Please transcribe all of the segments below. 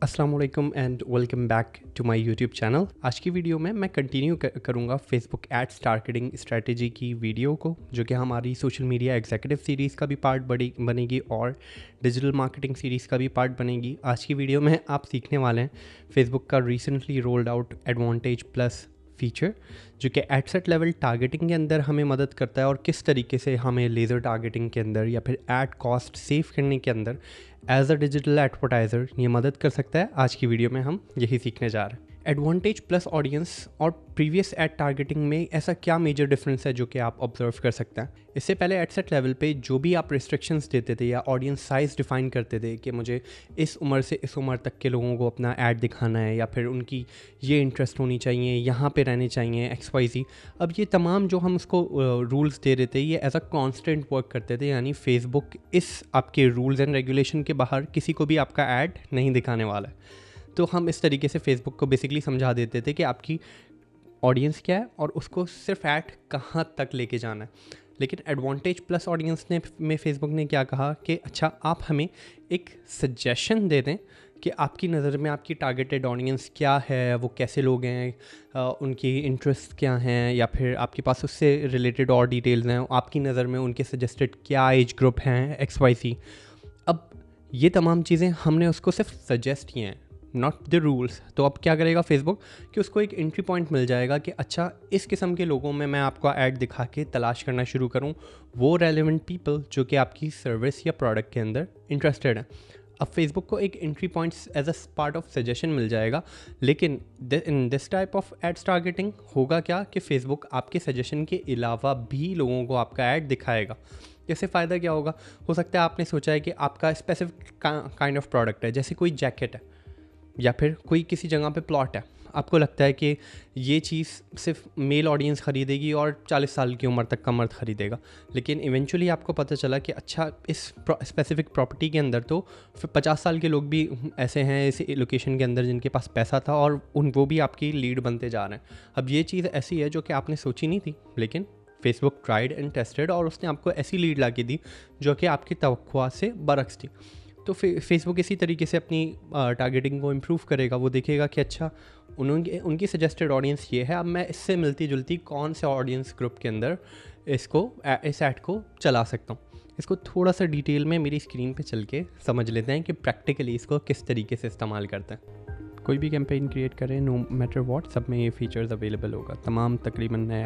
अस्सलाम वालेकुम and welcome back to my YouTube channel. आज की वीडियो में मैं कंटिन्यू करूँगा फेसबुक एड्स टारगेटिंग स्ट्रेटजी की वीडियो को, जो कि हमारी सोशल मीडिया एग्जीक्यूटिव सीरीज़ का भी पार्ट बनेगी और डिजिटल मार्केटिंग सीरीज़ का भी पार्ट बनेगी। आज की वीडियो में आप सीखने वाले हैं फेसबुक का recently rolled out advantage plus feature, जो कि एडसेट लेवल टारगेटिंग के अंदर हमें मदद करता है और किस तरीके से हमें लेज़र टारगेटिंग के अंदर या फिर एड कॉस्ट सेव करने के अंदर एज अ डिजिटल एडवर्टाइज़र ये मदद कर सकता है। आज की वीडियो में हम यही सीखने जा रहे हैं। एडवांटेज प्लस ऑडियंस और प्रीवियस एड टारगेटिंग में ऐसा क्या मेजर डिफरेंस है जो कि आप ऑब्जर्व कर सकते हैं। इससे पहले एडसेट लेवल पे जो भी आप रिस्ट्रिक्शंस देते थे या ऑडियंस साइज़ डिफाइन करते थे कि मुझे इस उम्र से इस उम्र तक के लोगों को अपना ऐड दिखाना है या फिर उनकी ये इंटरेस्ट होनी चाहिए, यहाँ पे रहने चाहिए XYZ, अब ये तमाम जो हम उसको रूल्स दे रहे थे ये एज अ कॉन्स्टेंट वर्क करते थे। यानी फेसबुक इस आपके रूल्स एंड रेगुलेशन के बाहर किसी को भी आपका ऐड नहीं दिखाने वाला है। तो हम इस तरीके से फेसबुक को बेसिकली समझा देते थे कि आपकी ऑडियंस क्या है और उसको सिर्फ ऐड कहाँ तक लेके जाना है। लेकिन एडवांटेज प्लस ऑडियंस में फेसबुक ने क्या कहा कि अच्छा, आप हमें एक सजेशन दे दें कि आपकी नज़र में आपकी टारगेटेड ऑडियंस क्या है, वो कैसे लोग हैं, उनकी इंटरेस्ट क्या हैं, या फिर आपके पास उससे रिलेटेड और डिटेल्स हैं, आपकी नज़र में उनके सजेस्टेड क्या एज ग्रुप हैं XYZ। अब ये तमाम चीज़ें हमने उसको सिर्फ सजेस्ट किए हैं, नॉट द रूल्स। तो अब क्या करेगा फेसबुक कि उसको एक एंट्री पॉइंट मिल जाएगा कि अच्छा, इस किस्म के लोगों में मैं आपको ऐड दिखा के तलाश करना शुरू करूं, वो रेलेवेंट पीपल जो कि आपकी सर्विस या प्रोडक्ट के अंदर इंटरेस्टेड हैं। अब फेसबुक को एक entry points as a part of suggestion मिल जाएगा। लेकिन in this type of ads targeting होगा क्या कि फेसबुक आपके सजेशन के अलावा भी लोगों को आपका ऐड दिखाएगा। इससे फ़ायदा क्या होगा? हो सकता है आपने सोचा है कि आपका स्पेसिफिक काइंड ऑफ प्रोडक्ट है, जैसे कोई जैकेट है या फिर कोई किसी जगह पे प्लॉट है। आपको लगता है कि ये चीज़ सिर्फ मेल ऑडियंस ख़रीदेगी और 40 साल की उम्र तक का मर्द ख़रीदेगा। लेकिन इवेंचुअली आपको पता चला कि अच्छा, इस स्पेसिफिक प्रॉपर्टी के अंदर तो फिर 50 साल के लोग भी ऐसे हैं इस लोकेशन के अंदर जिनके पास पैसा था और वो भी आपकी लीड बनते जा रहे हैं। अब ये चीज़ ऐसी है जो कि आपने सोची नहीं थी, लेकिन फेसबुक ट्राइड एंड टेस्टेड और उसने आपको ऐसी लीड ला के दी जो कि आपकी तवक्कुआत से बरक्स थी। तो फेसबुक इसी तरीके से अपनी टारगेटिंग को इम्प्रूव करेगा। वो देखेगा कि अच्छा, उनकी सजेस्टेड ऑडियंस ये है, अब मैं इससे मिलती जुलती कौन से ऑडियंस ग्रुप के अंदर इस ऐड को चला सकता हूँ। इसको थोड़ा सा डिटेल में मेरी स्क्रीन पे चल के समझ लेते हैं कि प्रैक्टिकली इसको किस तरीके से इस्तेमाल करते हैं। कोई भी कैंपेन क्रिएट करें, नो मैटर व्हाट, सब में ये फीचर्स अवेलेबल होगा। तमाम तकरीबन नए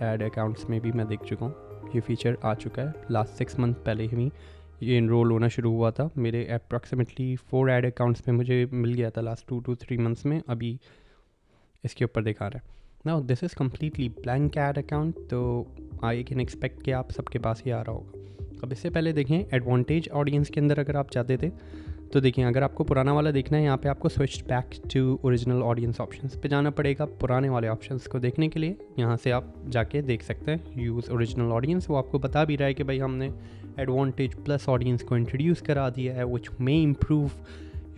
ऐड अकाउंट्स में भी मैं देख चुका हूँ, ये फीचर आ चुका है। लास्ट 6 मंथ पहले ही ये इनरोल होना शुरू हुआ था। मेरे अप्रॉक्सीमेटली 4 ऐड अकाउंट्स में मुझे मिल गया था लास्ट 2 to 3 मंथ्स में। अभी इसके ऊपर दिखा रहा है। Now this is completely blank add account, तो आई कैन एक्सपेक्ट कि आप सबके पास ही आ रहा होगा। अब इससे पहले देखें, एडवांटेज ऑडियंस के अंदर अगर आप चाहते थे तो देखिए, अगर आपको पुराना वाला देखना है, यहाँ पे आपको switch back to original audience options पे जाना पड़ेगा। पुराने वाले ऑप्शंस को देखने के लिए यहाँ से आप जाके देख सकते हैं यूज़ ओरिजिनल ऑडियंस। वो आपको बता भी रहा है कि भाई हमने एडवांटेज प्लस ऑडियंस को इंट्रोड्यूस करा दिया है, विच मे इम्प्रूव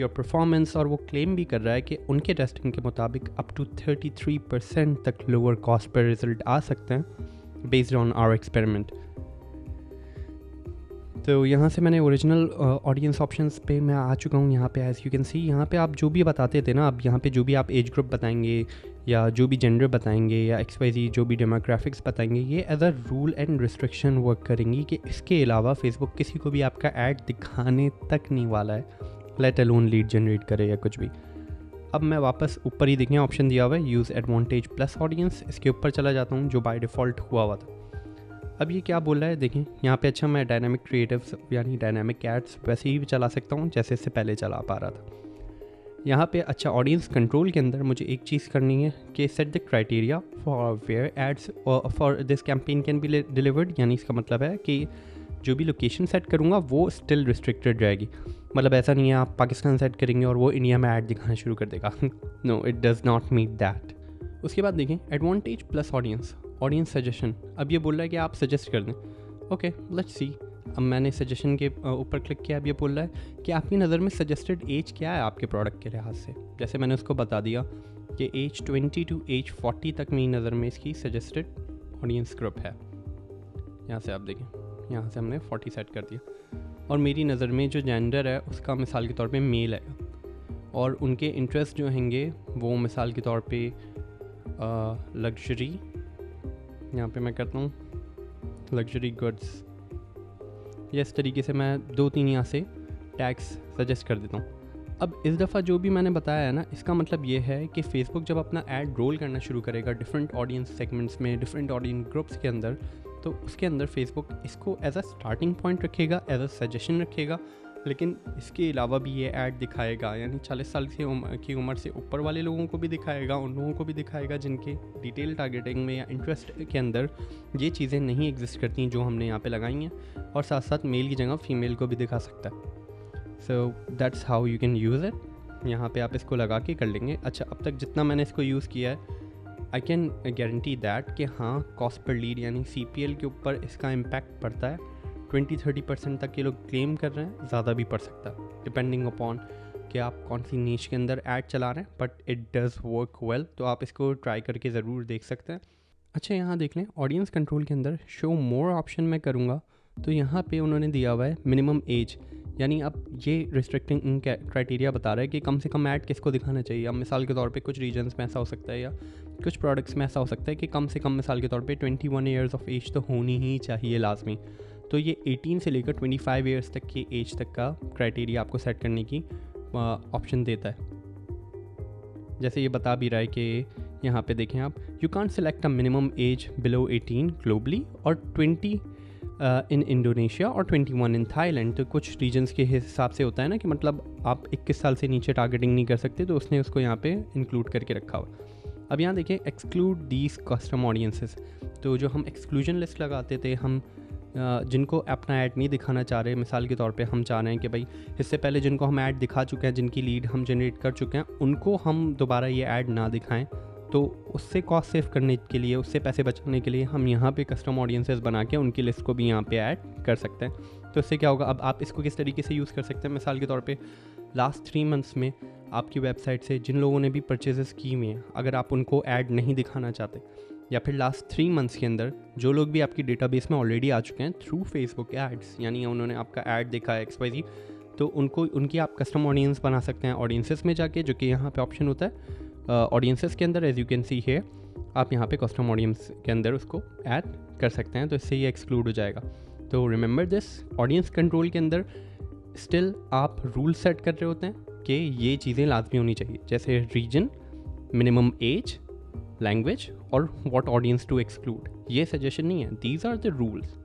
योर परफॉर्मेंस। और वो क्लेम भी कर रहा है कि उनके टेस्टिंग के मुताबिक अप टू 33% तक लोअर कॉस्ट पर रिजल्ट आ सकते हैं बेस्ड ऑन आवर एक्सपेरिमेंट। तो यहाँ से मैंने ओरिजिनल ऑडियंस ऑप्शंस पे मैं आ चुका हूँ। यहाँ पे एज़ यू कैन सी, यहाँ पे आप जो भी बताते थे ना, अब यहाँ पे जो भी आप एज ग्रुप बताएंगे या जो भी जेंडर बताएंगे या XYZ जो भी डेमोग्राफिक्स बताएंगे, ये as a rule and restriction work करेंगी कि इसके अलावा फेसबुक किसी को भी आपका ऐड दिखाने तक नहीं वाला है, लेट अलोन लीड जनरेट करे या कुछ भी। अब मैं वापस ऊपर ही देखें ऑप्शन दिया हुआ है यूज़ एडवांटेज प्लस ऑडियंस, इसके ऊपर चला जाता हूँ जो बाय डिफ़ॉल्ट हुआ था। अब ये क्या बोल रहा है देखें यहाँ पे। अच्छा, मैं डायनामिक क्रिएटिव्स यानी डायनामिक एड्स वैसे ही चला सकता हूँ जैसे इससे पहले चला पा रहा था। यहाँ पे अच्छा, ऑडियंस कंट्रोल के अंदर मुझे एक चीज़ करनी है कि set the criteria for where ads for this campaign can be delivered. यानी इसका मतलब है कि जो भी लोकेशन सेट करूँगा वो स्टिल रिस्ट्रिक्टेड रहेगी। मतलब ऐसा नहीं है आप पाकिस्तान सेट करेंगे और वो इंडिया में ऐड दिखाना शुरू कर देगा। No, it does not meet that. उसके बाद देखें एडवांटेज प्लस ऑडियंस सजेशन। अब ये बोल रहा है कि आप सजेस्ट कर दें। Okay, let's see. अब मैंने सजेशन के ऊपर क्लिक किया। अब ये बोल रहा है कि आपकी नज़र में सजेस्टेड एज क्या है आपके प्रोडक्ट के लिहाज से। जैसे मैंने उसको बता दिया कि एज 20 to age 40 तक मेरी नज़र में इसकी सजेस्टेड ऑडियंस ग्रुप है। यहाँ से आप देखें, यहाँ से हमने 40 सेट कर दिया और मेरी नज़र में जो जेंडर है उसका मिसाल के तौर पे मेल है। और उनके इंटरेस्ट जो होंगे वो मिसाल के तौर पे लग्जरी, यहाँ पे मैं करता हूँ लग्जरी गुड्स, या इस तरीके से मैं 2-3 यहाँ से टैग्स सजेस्ट कर देता हूँ। अब इस दफ़ा जो भी मैंने बताया है ना, इसका मतलब ये है कि फ़ेसबुक जब अपना ऐड रोल करना शुरू करेगा डिफरेंट ऑडियंस सेगमेंट्स में, डिफरेंट ऑडियंस ग्रुप्स के अंदर, तो उसके अंदर फ़ेसबुक इसको एज अ स्टार्टिंग पॉइंट रखेगा, एज अ सजेशन रखेगा, लेकिन इसके अलावा भी ये ऐड दिखाएगा, यानी 40 साल की उम्र से ऊपर वाले लोगों को भी दिखाएगा, उन लोगों को भी दिखाएगा जिनके डिटेल टारगेटिंग में या इंटरेस्ट के अंदर ये चीज़ें नहीं एग्जिस्ट करती जो हमने यहाँ पे लगाई हैं, और साथ साथ मेल की जगह फीमेल को भी दिखा सकता है। So that's how you can use it. यहाँ पे आप इसको लगा के कर लेंगे। अच्छा, अब तक जितना मैंने इसको यूज़ किया है, आई कैन गारंटी दैट कि हाँ, कॉस्ट पर लीड यानी CPL के ऊपर इसका इम्पैक्ट पड़ता है। 20-30% तक ये लोग क्लेम कर रहे हैं, ज़्यादा भी पड़ सकता है डिपेंडिंग अपॉन कि आप कौन सी नीश के अंदर ऐड चला रहे हैं, but it does work well. तो आप इसको ट्राई करके ज़रूर देख सकते हैं। अच्छा, यहाँ देख लें ऑडियंस कंट्रोल के अंदर शो मोर ऑप्शन में करूँगा, तो यहाँ पे उन्होंने दिया हुआ है मिनिमम एज, यानी अब ये रिस्ट्रिक्टिंग क्राइटेरिया बता रहा है कि कम से कम ऐड किसको दिखाना चाहिए। अब मिसाल के तौर पे कुछ रीजन्स में ऐसा हो सकता है या कुछ प्रोडक्ट्स में ऐसा हो सकता है कि कम से कम मिसाल के तौर पे 21 ईयर्स ऑफ एज तो होनी ही चाहिए लाजमी। तो ये 18 से लेकर 25 ईयर्स तक की एज तक का क्राइटेरिया आपको सेट करने की ऑप्शन देता है। जैसे ये बता भी रहा है कि यहाँ पे देखें आप, you can't select a minimum age below 18 globally और 20 इन इंडोनेशिया और 21 इन थाईलैंड। तो कुछ रीजन्स के हिसाब से होता है ना कि मतलब आप 21 साल से नीचे टारगेटिंग नहीं कर सकते, तो उसने उसको यहाँ पे इंक्लूड करके रखा हुआ। अब यहाँ देखिए एक्सक्लूड दीज कस्टम ऑडियंसेस, तो जो हम एक्सक्लूजन लिस्ट लगाते थे, हम जिनको अपना ऐड नहीं दिखाना चाह रहे, मिसाल के तौर पे हम चाह रहे हैं कि भाई इससे पहले जिनको हम ऐड दिखा चुके हैं, जिनकी लीड हम जनरेट कर चुके हैं, उनको हम दोबारा ये ऐड ना दिखाएं, तो उससे कॉस्ट सेव करने के लिए, उससे पैसे बचाने के लिए हम यहाँ पे कस्टम ऑडियंसेस बना के उनकी लिस्ट को भी यहाँ पे ऐड कर सकते हैं। तो इससे क्या होगा, अब आप इसको किस तरीके से यूज़ कर सकते हैं, मिसाल के तौर पे लास्ट 3 मंथ्स में आपकी वेबसाइट से जिन लोगों ने भी परचेजेस की हुई हैं, अगर आप उनको ऐड नहीं दिखाना चाहते, या फिर लास्ट 3 मंथ्स के अंदर जो लोग भी आपकी डेटाबेस में ऑलरेडी आ चुके हैं थ्रू फेसबुक एड्स, यानी उन्होंने आपका ऐड देखा है XYZ, तो उनको उनकी आप कस्टम ऑडियंस बना सकते हैं ऑडियंसेस में जाके, जो कि यहाँ पे ऑप्शन होता है ऑडियंसेस के अंदर। As you can see here, आप यहाँ पे कस्टम ऑडियंस के अंदर उसको ऐड कर सकते हैं, तो इससे ये एक्सक्लूड हो जाएगा। तो रिमेंबर दिस, ऑडियंस कंट्रोल के अंदर स्टिल आप रूल सेट कर रहे होते हैं कि ये चीज़ें लाजमी होनी चाहिए, जैसे रीजन, मिनिमम एज, लैंग्वेज और व्हाट ऑडियंस टू एक्सक्लूड। ये सजेशन नहीं है, these are the rules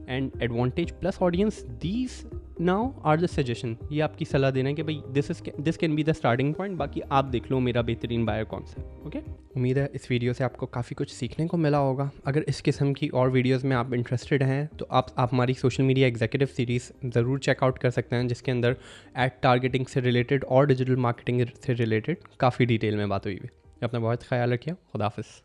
and advantage plus audience, these now are the suggestion. ये आपकी सलाह देना है कि भाई this can be the starting point, बाकी आप देख लो मेरा बेहतरीन बायर कौन सा है। ओके, उम्मीद है इस वीडियो से आपको काफ़ी कुछ सीखने को मिला होगा। अगर इस किस्म की और वीडियोस में आप इंटरेस्टेड हैं तो आप हमारी सोशल मीडिया एग्जीक्यूटिव सीरीज़ ज़रूर चेकआउट कर सकते हैं, जिसके अंदर एड टारगेटिंग से रिलेटेड और डिजिटल मार्केटिंग से रिलेटेड काफ़ी डिटेल में बात हुई हुई। अपना बहुत ख्याल रखिए। खुदा हाफिज़।